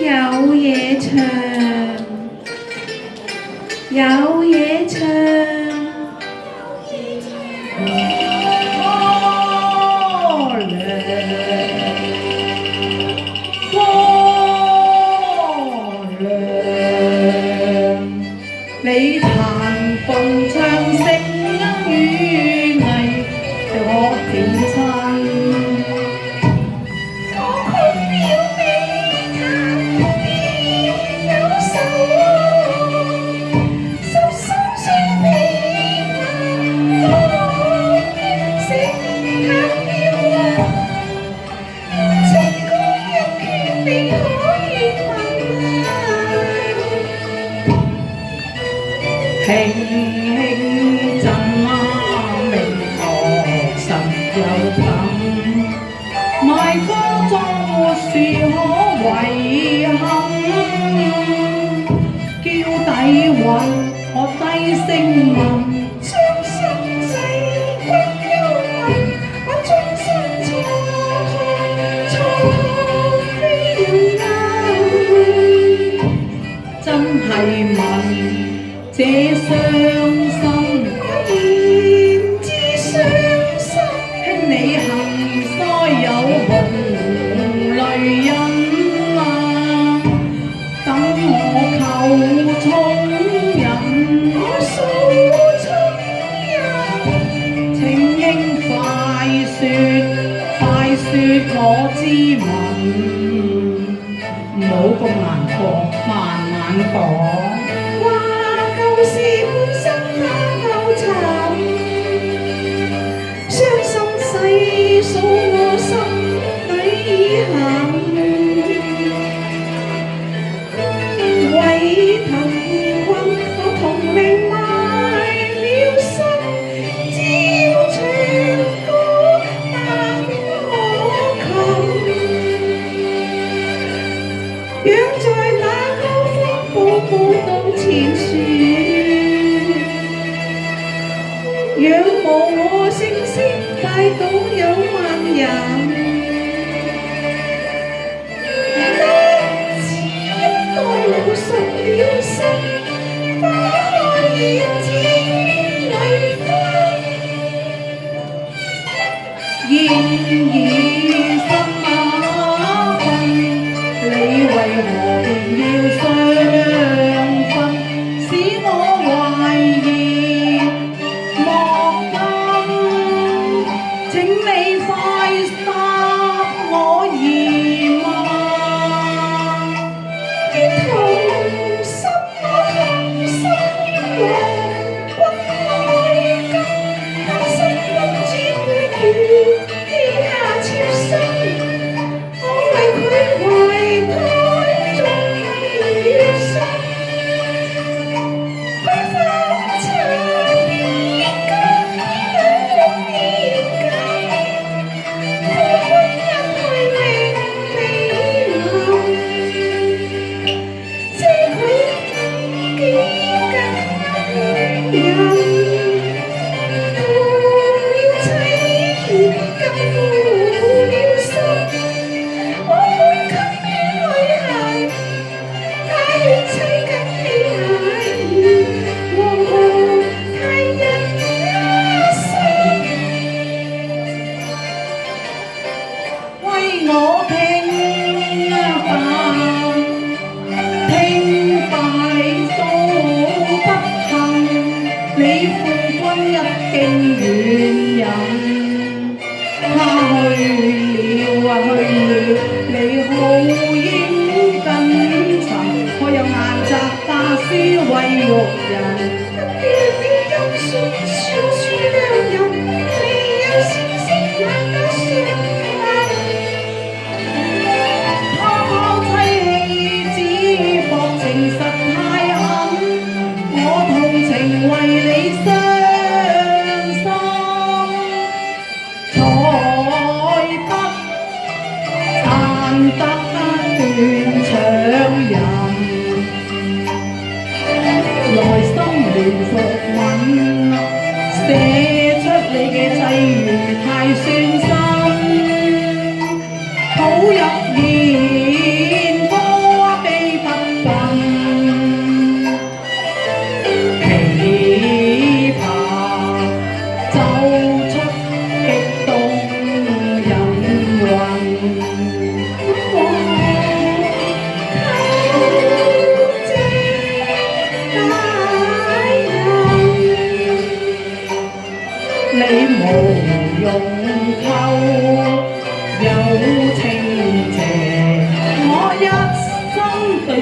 有嘢唱，有嘢唱，歌涼，歌涼，你彈蹦唱聲語藝，我點親？輕輕震明樂實有感，賣歌作沒事可遺憾，嬌底韻我低聲問。真係問這傷心，我言之傷心，輕你幸災有紅淚印啊！等我求衷人，我訴衷人，請應快說我知聞。唔好咁難過，慢慢講。話舊事半生花舊塵，傷心細數我心底遺憾。為貧困我同命賣了身，只要唱歌彈我琴。養在那高峰步步到前樹，仰望我聲聲拜倒有萬人。男子一代老熟了心，花開燕子裏分。然而心那份，你為何便要相分，使我懷疑莫等，請你快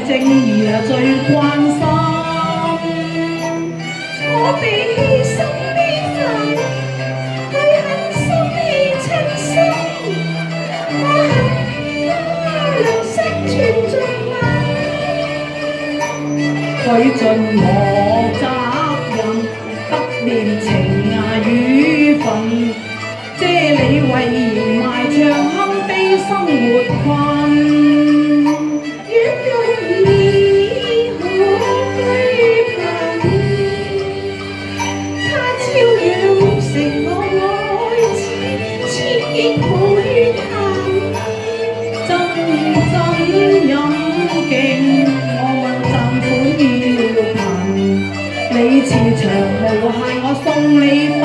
正義啊最關心。我被犧牲的份，去狠心地親心，我恨良心存盡吻，佢盡我責任，得念情啊與份，遮你遺言埋長堪悲生活困。你似長號，係我送你百